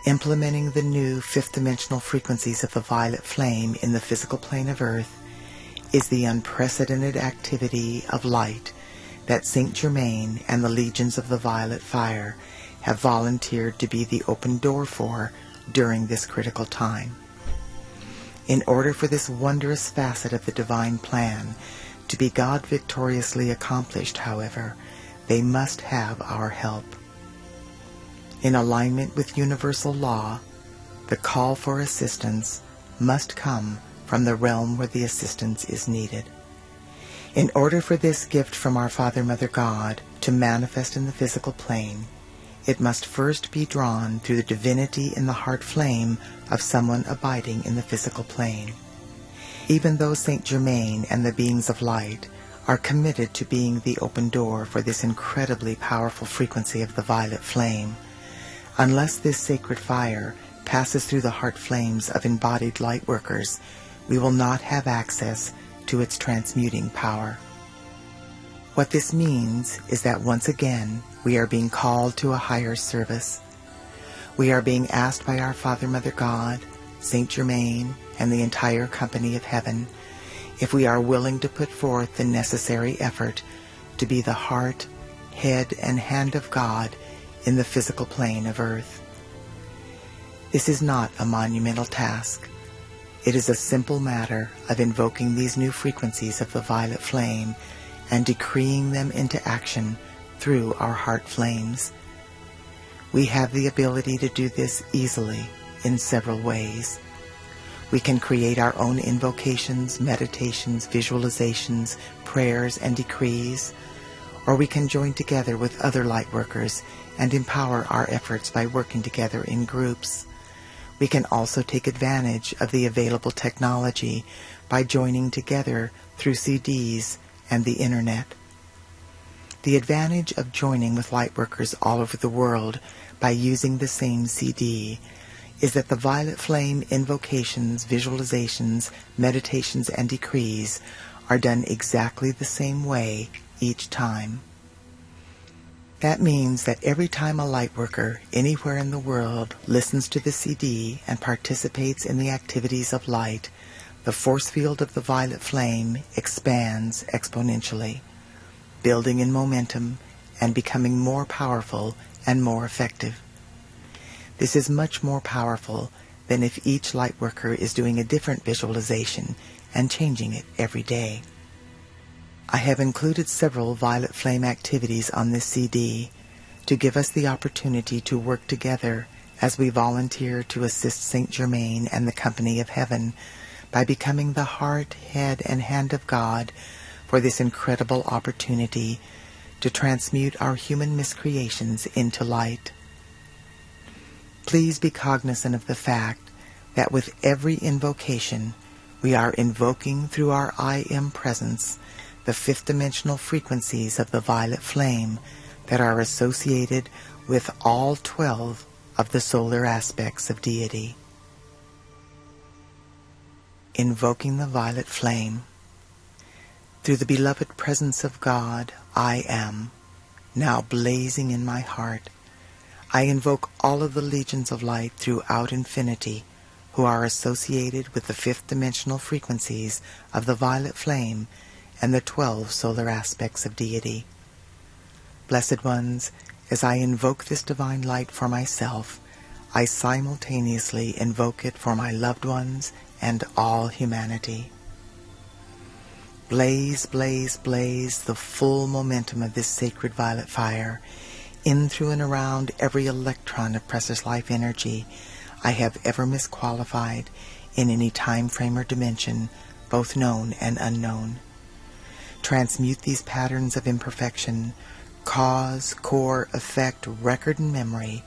Implementing the new fifth-dimensional frequencies of the violet flame in the physical plane of Earth is the unprecedented activity of light that Saint Germain and the legions of the violet fire have volunteered to be the open door for during this critical time. In order for this wondrous facet of the divine plan to be God victoriously accomplished, however, they must have our help. In alignment with universal law, the call for assistance must come from the realm where the assistance is needed. In order for this gift from our Father, Mother, God to manifest in the physical plane, it must first be drawn through the divinity in the heart flame of someone abiding in the physical plane. Even though Saint Germain and the beings of light are committed to being the open door for this incredibly powerful frequency of the violet flame, unless this sacred fire passes through the heart flames of embodied light workers, we will not have access to its transmuting power. What this means is that once again we are being called to a higher service. We are being asked by our Father, Mother, God, Saint Germain, and the entire company of heaven if we are willing to put forth the necessary effort to be the heart, head, and hand of God in the physical plane of Earth. This is not a monumental task. It is a simple matter of invoking these new frequencies of the violet flame and decreeing them into action through our heart flames. We have the ability to do this easily in several ways. We can create our own invocations, meditations, visualizations, prayers, and decrees, or we can join together with other light workers and empower our efforts by working together in groups. We can also take advantage of the available technology by joining together through CDs and the Internet. The advantage of joining with lightworkers all over the world by using the same CD is that the violet flame invocations, visualizations, meditations, and decrees are done exactly the same way each time. That means that every time a lightworker anywhere in the world listens to the CD and participates in the activities of light, the force field of the violet flame expands exponentially, building in momentum and becoming more powerful and more effective. This is much more powerful than if each lightworker is doing a different visualization and changing it every day. I have included several violet flame activities on this CD to give us the opportunity to work together as we volunteer to assist Saint Germain and the company of heaven by becoming the heart, head, and hand of God for this incredible opportunity to transmute our human miscreations into light. Please be cognizant of the fact that with every invocation, we are invoking through our I Am presence the fifth-dimensional frequencies of the violet flame that are associated with all 12 of the solar aspects of deity. Invoking the violet flame. Through the beloved presence of God, I Am, now blazing in my heart, I invoke all of the legions of light throughout infinity who are associated with the fifth-dimensional frequencies of the violet flame and the 12 solar aspects of deity. Blessed ones, as I invoke this divine light for myself, I simultaneously invoke it for my loved ones and all humanity. Blaze, blaze, blaze the full momentum of this sacred violet fire in, through, and around every electron of precious life energy I have ever misqualified in any time frame or dimension, both known and unknown. Transmute these patterns of imperfection, cause, core, effect, record, and memory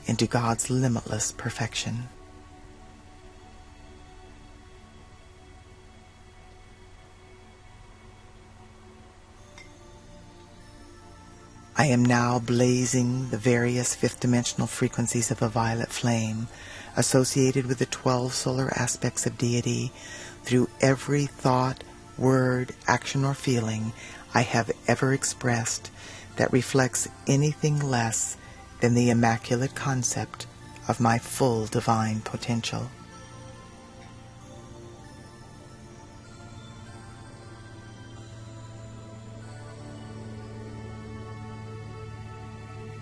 into God's limitless perfection. I am now blazing the various fifth-dimensional frequencies of the violet flame associated with the 12 solar aspects of deity through every thought, word, action, or feeling I have ever expressed that reflects anything less than the immaculate concept of my full divine potential.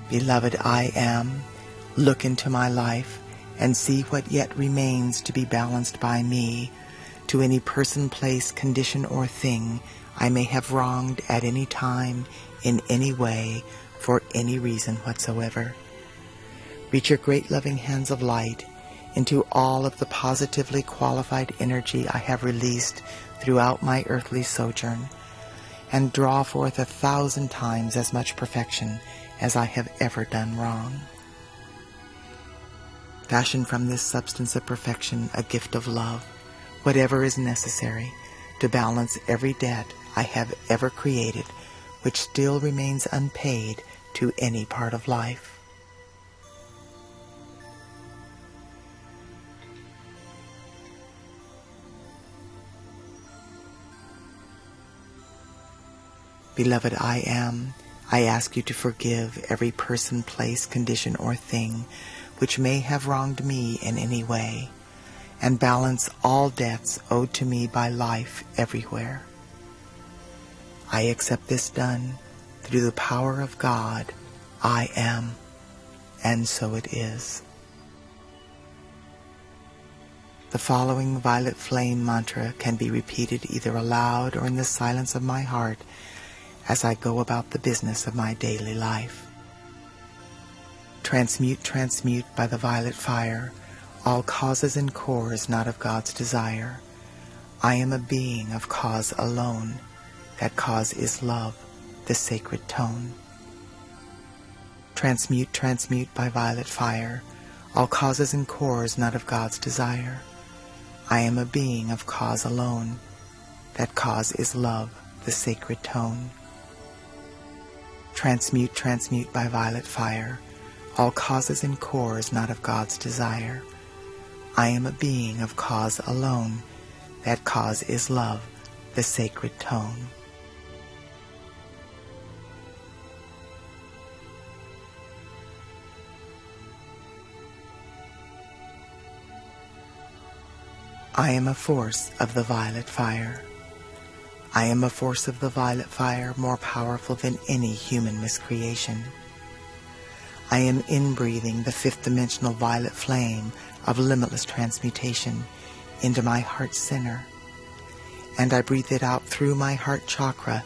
Beloved, I am. Look into my life and see what yet remains to be balanced by me, to any person, place, condition, or thing I may have wronged at any time, in any way, for any reason whatsoever. Reach your great loving hands of light into all of the positively qualified energy I have released throughout my earthly sojourn, and draw forth 1,000 times as much perfection as I have ever done wrong. Fashion from this substance of perfection a gift of love, whatever is necessary to balance every debt I have ever created, which still remains unpaid to any part of life. Beloved, I am. I ask you to forgive every person, place, condition, or thing which may have wronged me in any way, and balance all debts owed to me by life everywhere. I accept this done through the power of God. I am, and so it is. The following violet flame mantra can be repeated either aloud or in the silence of my heart as I go about the business of my daily life. Transmute, transmute by the violet fire all causes and cores not of God's desire. I am a being of cause alone. That cause is love, the sacred tone. Transmute, transmute by violet fire all causes and cores not of God's desire. I am a being of cause alone. That cause is love, the sacred tone. Transmute, transmute by violet fire all causes and cores not of God's desire. I am a being of cause alone. That cause is love, the sacred tone. I am a force of the violet fire. I am a force of the violet fire more powerful than any human miscreation. I am inbreathing the fifth dimensional violet flame of limitless transmutation into my heart center, and I breathe it out through my heart chakra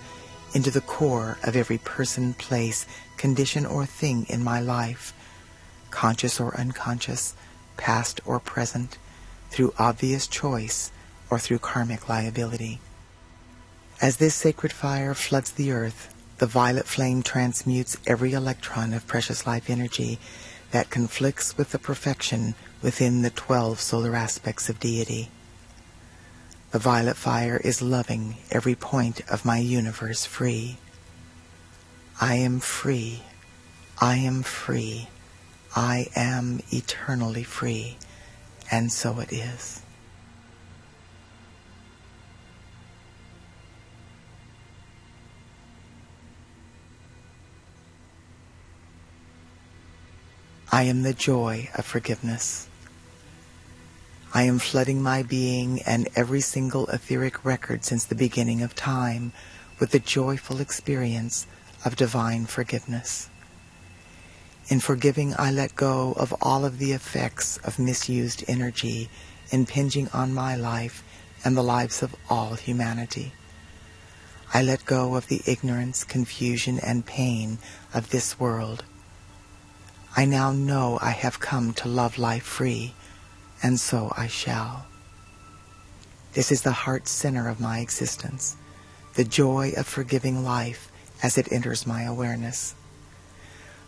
into the core of every person, place, condition, or thing in my life, conscious or unconscious, past or present, through obvious choice or through karmic liability. As this sacred fire floods the earth, the violet flame transmutes every electron of precious life energy that conflicts with the perfection within the 12 solar aspects of deity. The violet fire is loving every point of my universe free. I am free. I am free. I am eternally free. And so it is. I am the joy of forgiveness. I am flooding my being and every single etheric record since the beginning of time with the joyful experience of divine forgiveness. In forgiving, I let go of all of the effects of misused energy impinging on my life and the lives of all humanity. I let go of the ignorance, confusion, and pain of this world. I now know I have come to love life free, and so I shall. This is the heart center of my existence, the joy of forgiving life as it enters my awareness.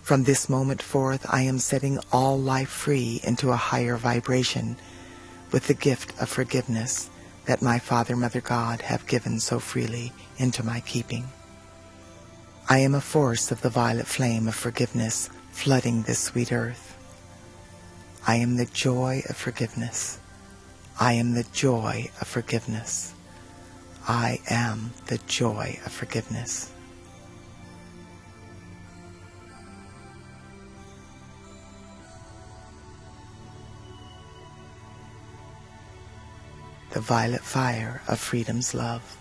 From this moment forth, I am setting all life free into a higher vibration with the gift of forgiveness that my Father, Mother, God have given so freely into my keeping. I am a force of the violet flame of forgiveness flooding this sweet earth. I am the joy of forgiveness. I am the joy of forgiveness. I am the joy of forgiveness. the violet fire of freedom's love.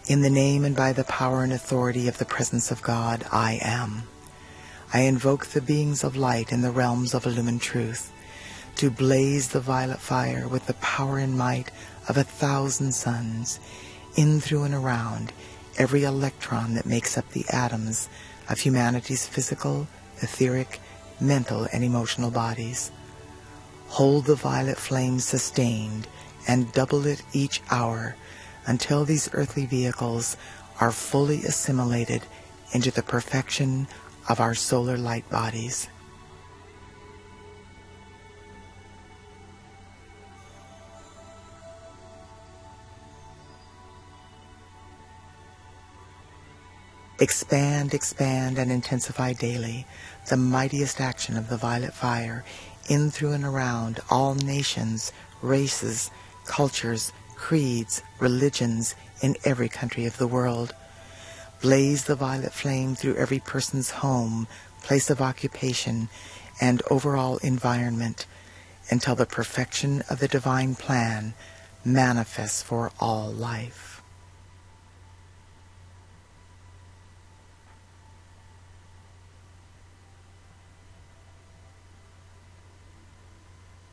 In the name and by the power and authority of the presence of God, I am. I invoke the beings of light in the realms of illumined truth to blaze the violet fire with the power and might of 1,000 suns, in, through, and around every electron that makes up the atoms of humanity's physical, etheric, mental, and emotional bodies. Hold the violet flame sustained and double it each hour until these earthly vehicles are fully assimilated into the perfection of our solar light bodies. Expand, expand, and intensify daily the mightiest action of the violet fire in, through, and around all nations, races, cultures, creeds, religions in every country of the world. Blaze the violet flame through every person's home, place of occupation, and overall environment until the perfection of the divine plan manifests for all life.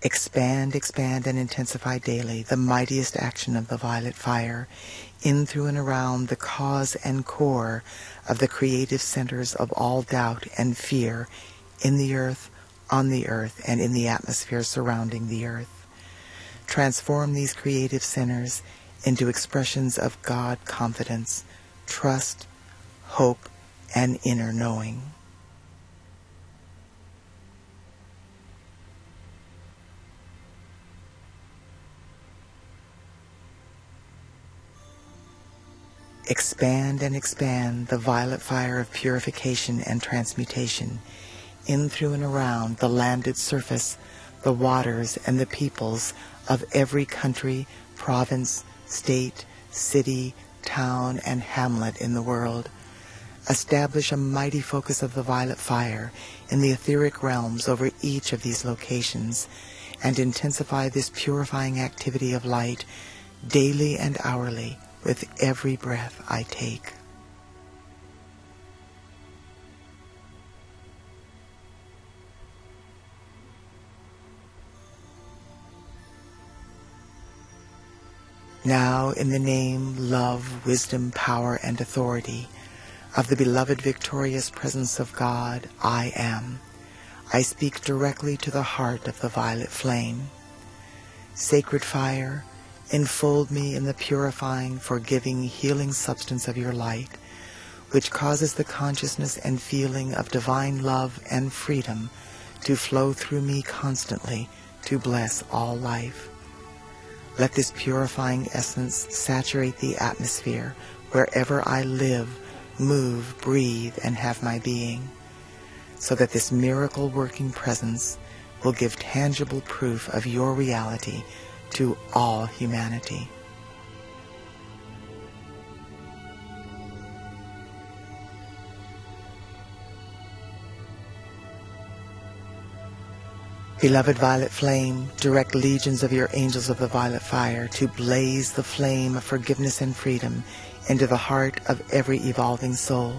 Expand, expand, and intensify daily the mightiest action of the violet fire in, through, and around the cause and core of the creative centers of all doubt and fear in the earth, on the earth, and in the atmosphere surrounding the earth. Transform these creative centers into expressions of God confidence, trust, hope, and inner knowing. Expand and expand the violet fire of purification and transmutation in, through, and around the landed surface, the waters, and the peoples of every country, province, state, city, town, and hamlet in the world. Establish a mighty focus of the violet fire in the etheric realms over each of these locations, and intensify this purifying activity of light daily and hourly with every breath I take. Now, in the name, love, wisdom, power, and authority of the beloved victorious presence of God, I am, I speak directly to the heart of the violet flame. Sacred fire, enfold me in the purifying, forgiving, healing substance of your light, which causes the consciousness and feeling of divine love and freedom to flow through me constantly to bless all life. Let this purifying essence saturate the atmosphere wherever I live, move, breathe, and have my being, so that this miracle-working presence will give tangible proof of your reality to all humanity. Beloved violet flame, direct legions of your angels of the violet fire to blaze the flame of forgiveness and freedom into the heart of every evolving soul,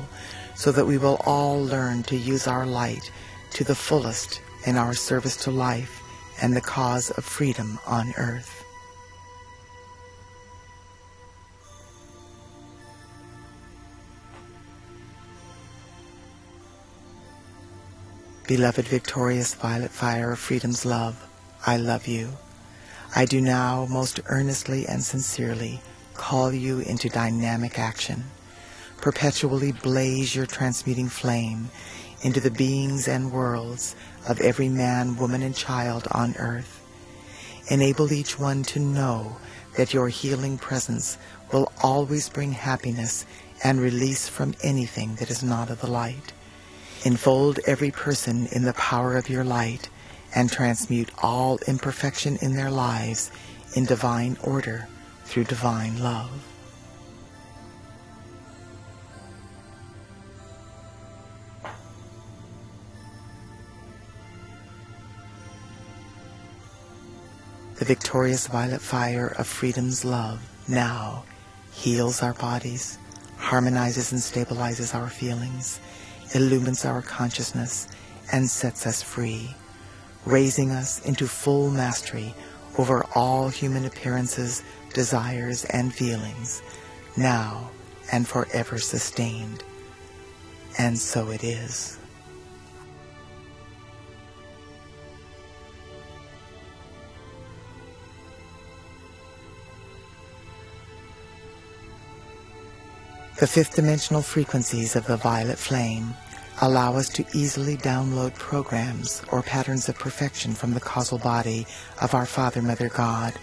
so that we will all learn to use our light to the fullest in our service to life and the cause of freedom on earth. Beloved victorious violet fire of freedom's love, I love you. I do now most earnestly and sincerely call you into dynamic action. Perpetually blaze your transmuting flame into the beings and worlds of every man, woman, and child on earth. Enable each one to know that your healing presence will always bring happiness and release from anything that is not of the light. Enfold every person in the power of your light and transmute all imperfection in their lives in divine order through divine love. The victorious violet fire of freedom's love now heals our bodies, harmonizes and stabilizes our feelings, illumines our consciousness, and sets us free, raising us into full mastery over all human appearances, desires, and feelings, now and forever sustained. And so it is. The fifth dimensional frequencies of the violet flame allow us to easily download programs or patterns of perfection from the causal body of our Father, Mother, God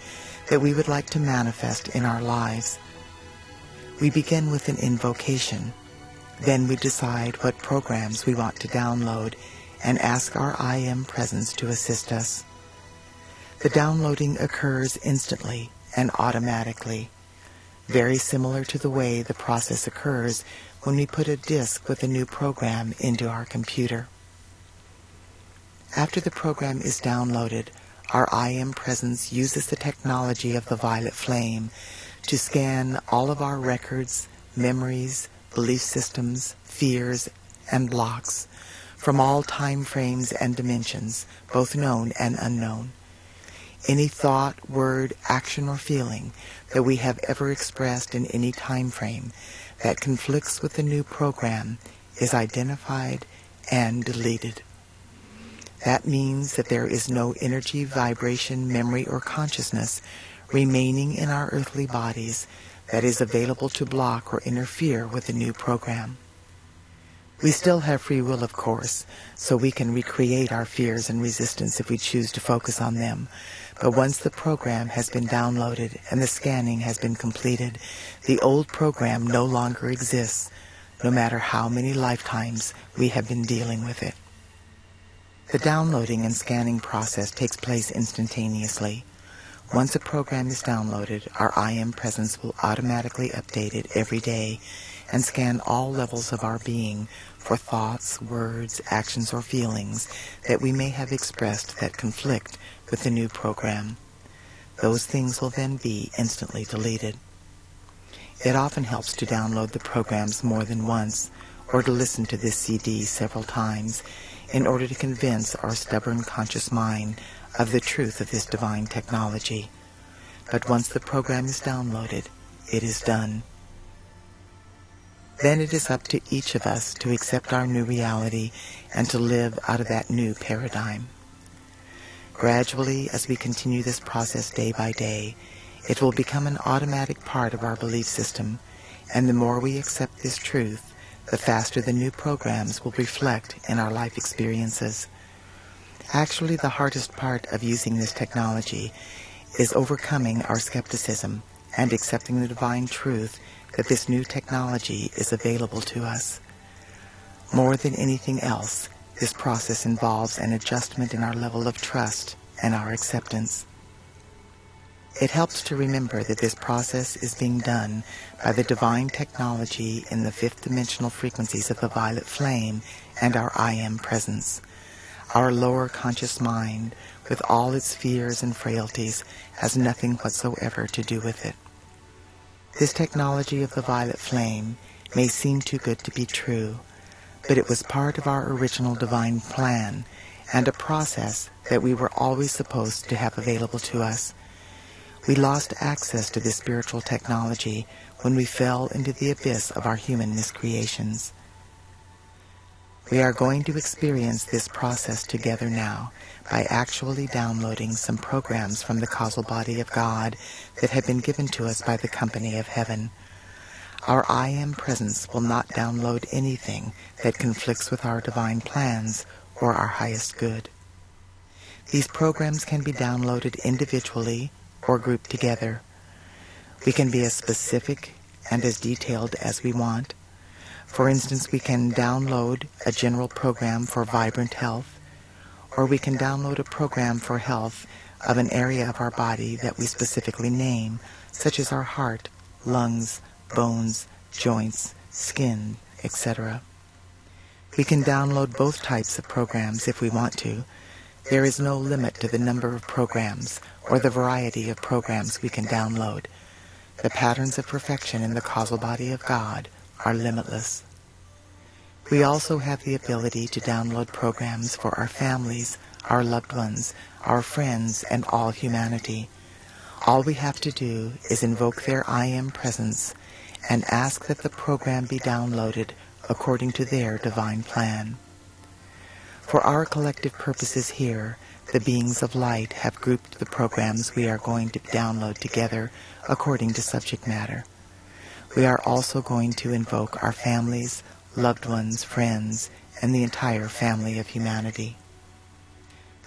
that we would like to manifest in our lives. We begin with an invocation. Then we decide what programs we want to download and ask our I Am Presence to assist us. The downloading occurs instantly and automatically, very similar to the way the process occurs when we put a disk with a new program into our computer. After the program is downloaded, our I Am Presence uses the technology of the violet flame to scan all of our records, memories, belief systems, fears, and blocks from all time frames and dimensions, both known and unknown. Any thought, word, action, or feeling that we have ever expressed in any time frame that conflicts with the new program is identified and deleted. That means that there is no energy, vibration, memory, or consciousness remaining in our earthly bodies that is available to block or interfere with the new program. We still have free will, of course, so we can recreate our fears and resistance if we choose to focus on them. But once the program has been downloaded and the scanning has been completed, the old program no longer exists, no matter how many lifetimes we have been dealing with it. The downloading and scanning process takes place instantaneously. Once a program is downloaded, our I Am Presence will automatically update it every day and scan all levels of our being for thoughts, words, actions, or feelings that we may have expressed that conflict with the new program. Those things will then be instantly deleted. It often helps to download the programs more than once, or to listen to this CD several times in order to convince our stubborn conscious mind of the truth of this divine technology. But once the program is downloaded, it is done. Then it is up to each of us to accept our new reality and to live out of that new paradigm. Gradually, as we continue this process day by day, it will become an automatic part of our belief system, and the more we accept this truth, the faster the new programs will reflect in our life experiences. Actually, the hardest part of using this technology is overcoming our skepticism and accepting the divine truth that this new technology is available to us. More than anything else, this process involves an adjustment in our level of trust and our acceptance. It helps to remember that this process is being done by the divine technology in the fifth dimensional frequencies of the violet flame and our I Am Presence. Our lower conscious mind, with all its fears and frailties, has nothing whatsoever to do with it. This technology of the violet flame may seem too good to be true, but it was part of our original divine plan and a process that we were always supposed to have available to us. We lost access to this spiritual technology when we fell into the abyss of our human miscreations. We are going to experience this process together now by actually downloading some programs from the causal body of God that have been given to us by the company of heaven. Our I Am Presence will not download anything that conflicts with our divine plans or our highest good. These programs can be downloaded individually or grouped together. We can be as specific and as detailed as we want. For instance, we can download a general program for vibrant health, or we can download a program for health of an area of our body that we specifically name, such as our heart, lungs, bones, joints, skin, etc. We can download both types of programs if we want to, There is no limit to the number of programs or the variety of programs we can download. The patterns of perfection in the causal body of God are limitless. We also have the ability to download programs for our families, our loved ones, our friends, and all humanity. All we have to do is invoke their I Am presence and ask that the program be downloaded according to their divine plan. For our collective purposes here, the beings of light have grouped the programs we are going to download together according to subject matter. We are also going to invoke our families, loved ones, friends, and the entire family of humanity.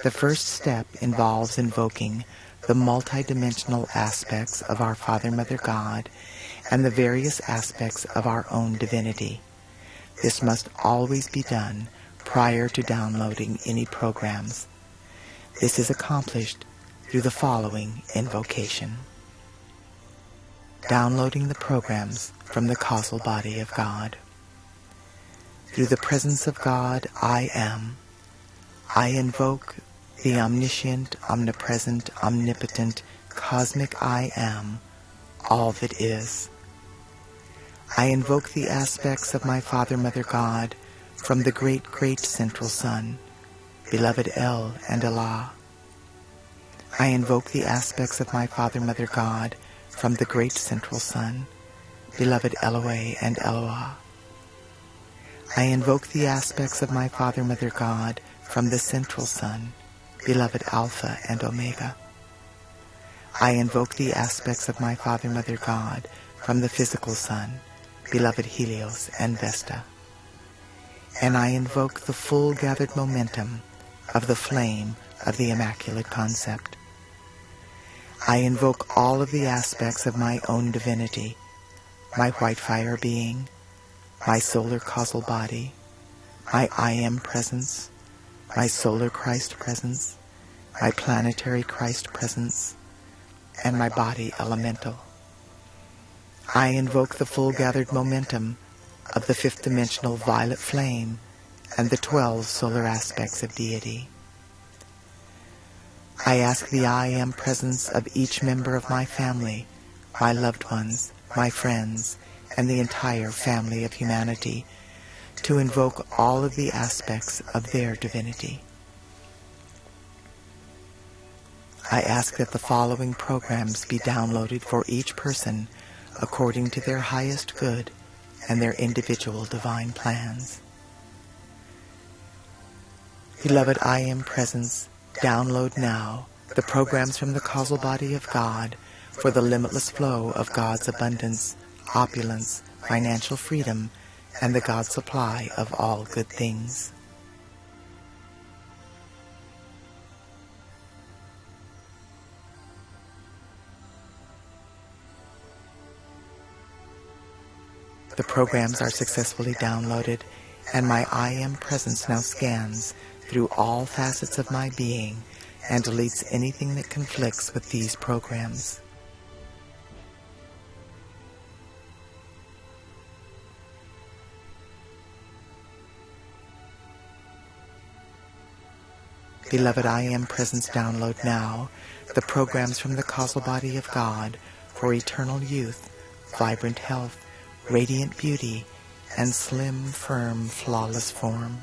The first step involves invoking the multidimensional aspects of our Father, Mother, God, and the various aspects of our own divinity. This must always be done prior to downloading any programs. This is accomplished through the following invocation. Downloading the programs from the causal body of God. Through the presence of God, I am. I invoke the omniscient, omnipresent, omnipotent, cosmic I am, all that is. I invoke the aspects of my Father, Mother, God from the great, great central sun, beloved El and Allah. I invoke the aspects of my Father, Mother, God from the great central sun, beloved Eloi and Eloah. I invoke the aspects of my Father, Mother, God from the central sun, beloved Alpha and Omega. I invoke the aspects of my Father, Mother, God from the physical sun, beloved Helios and Vesta. And I invoke the full gathered momentum of the flame of the Immaculate Concept. I invoke all of the aspects of my own divinity, my white fire being, my solar causal body, my I Am presence, my solar Christ presence, my planetary Christ presence, and my body elemental. I invoke the full gathered momentum of the fifth dimensional violet flame and the 12 solar aspects of deity. I ask the I Am presence of each member of my family, my loved ones, my friends, and the entire family of humanity to invoke all of the aspects of their divinity. I ask that the following programs be downloaded for each person according to their highest good and their individual divine plans. Beloved I Am presence, download now the programs from the causal body of God for the limitless flow of God's abundance, opulence, financial freedom, and the God supply of all good things. The programs are successfully downloaded, and my I Am presence now scans through all facets of my being and deletes anything that conflicts with these programs. Beloved I Am presence, download now the programs from the causal body of God for eternal youth, vibrant health, radiant beauty, and slim, firm, flawless form.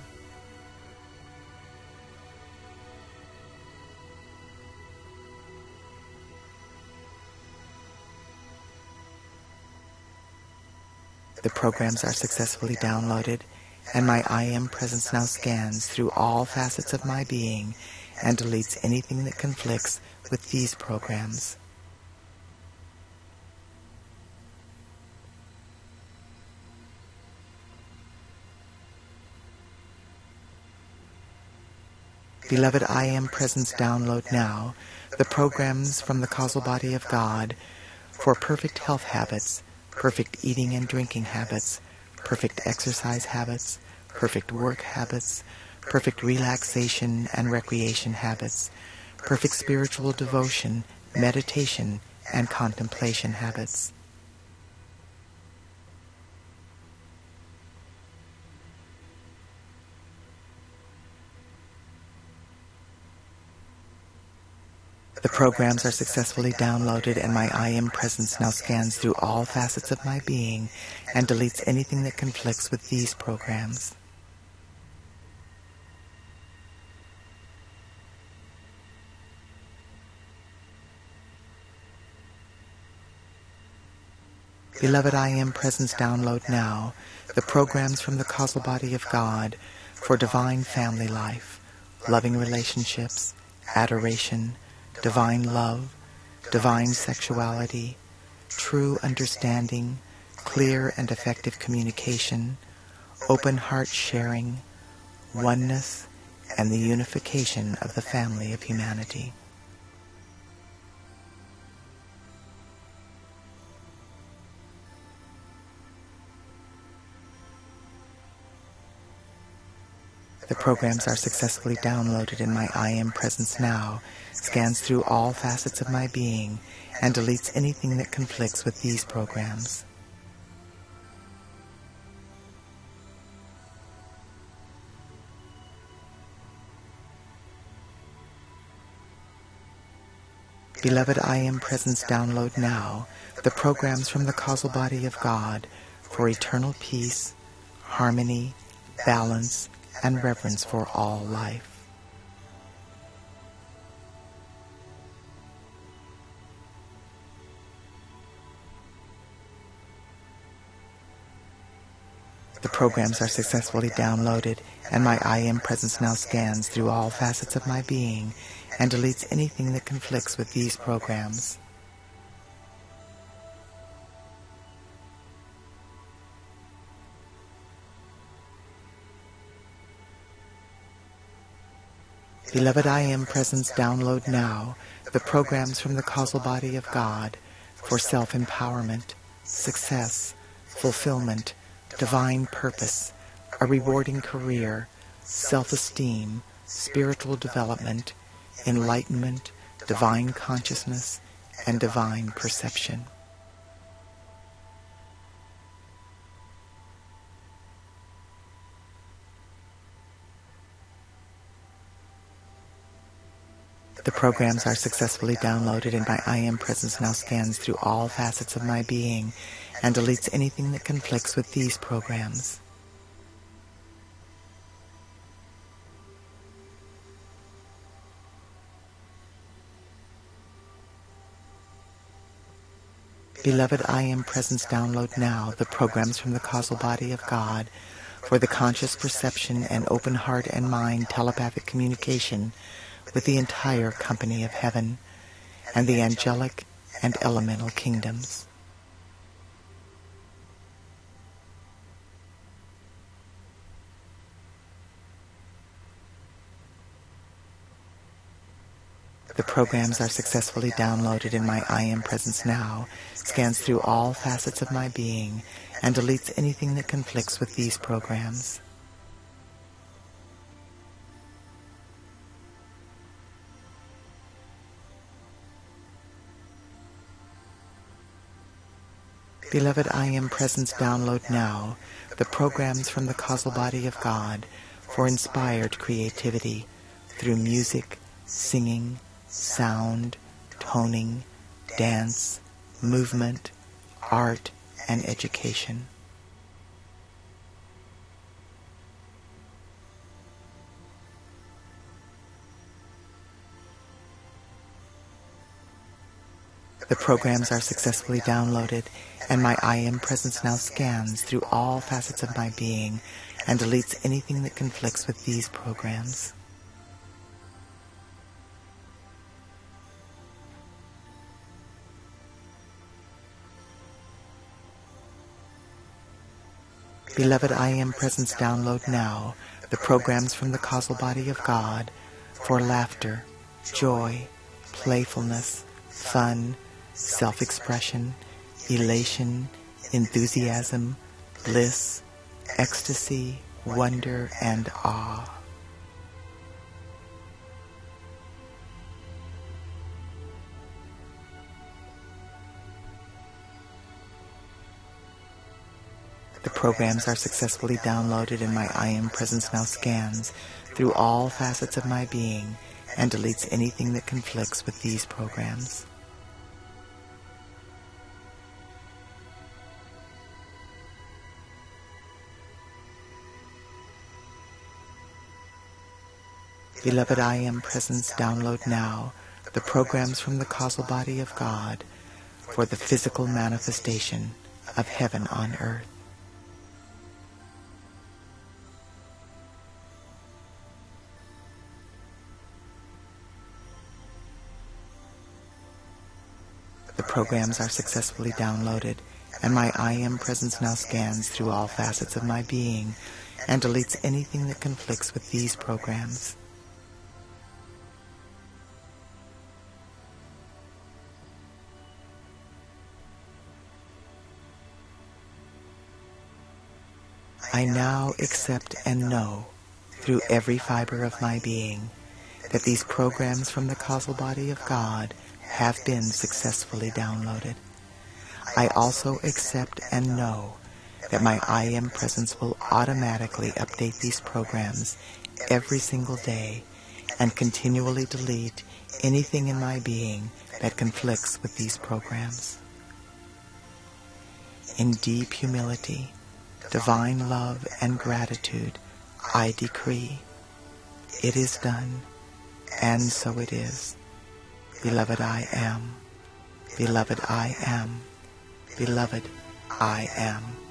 The programs are successfully downloaded, and my I Am presence now scans through all facets of my being and deletes anything that conflicts with these programs. Beloved I Am presence, download now the programs from the causal body of God for perfect health habits, perfect eating and drinking habits, perfect exercise habits, perfect work habits, perfect relaxation and recreation habits, perfect spiritual devotion, meditation, and contemplation habits. The programs are successfully downloaded and my I Am Presence now scans through all facets of my being and deletes anything that conflicts with these programs. Beloved I Am Presence download now the programs from the causal body of God for divine family life, loving relationships, adoration, divine love, divine sexuality, true understanding, clear and effective communication, open heart sharing, oneness, and the unification of the family of humanity. The programs are successfully downloaded and my I Am Presence now scans through all facets of my being and deletes anything that conflicts with these programs. Beloved I Am Presence download now the programs from the causal body of God for eternal peace, harmony, balance, and reverence for all life. The programs are successfully downloaded and my I Am Presence now scans through all facets of my being and deletes anything that conflicts with these programs. Beloved I Am Presence download now the programs from the causal body of God for self-empowerment, success, fulfillment, divine purpose, a rewarding career, self-esteem, spiritual development, enlightenment, divine consciousness, and divine perception. The programs are successfully downloaded and my I Am Presence now scans through all facets of my being and deletes anything that conflicts with these programs. Beloved I Am Presence download now the programs from the causal body of God for the conscious perception and open heart and mind telepathic communication with the entire company of heaven and the angelic and elemental kingdoms. The programs are successfully downloaded and my I Am Presence now scans through all facets of my being and deletes anything that conflicts with these programs. Beloved I Am Presence download now the programs from the causal body of God for inspired creativity through music, singing, sound, toning, dance, movement, art, and education. The programs are successfully downloaded and my I Am Presence now scans through all facets of my being and deletes anything that conflicts with these programs. Beloved I Am Presence download now the programs from the causal body of God for laughter, joy, playfulness, fun, self-expression, elation, enthusiasm, bliss, ecstasy, wonder, and awe. The programs are successfully downloaded and my I Am Presence now scans through all facets of my being and deletes anything that conflicts with these programs. Beloved I Am Presence, download now the programs from the causal body of God for the physical manifestation of heaven on earth. The programs are successfully downloaded, and my I Am Presence now scans through all facets of my being and deletes anything that conflicts with these programs. I now accept and know through every fiber of my being that these programs from the causal body of God have been successfully downloaded. I also accept and know that my I Am Presence will automatically update these programs every single day and continually delete anything in my being that conflicts with these programs. In deep humility, divine love and gratitude, I decree, it is done, and so it is. Beloved I am. Beloved I am. Beloved I am.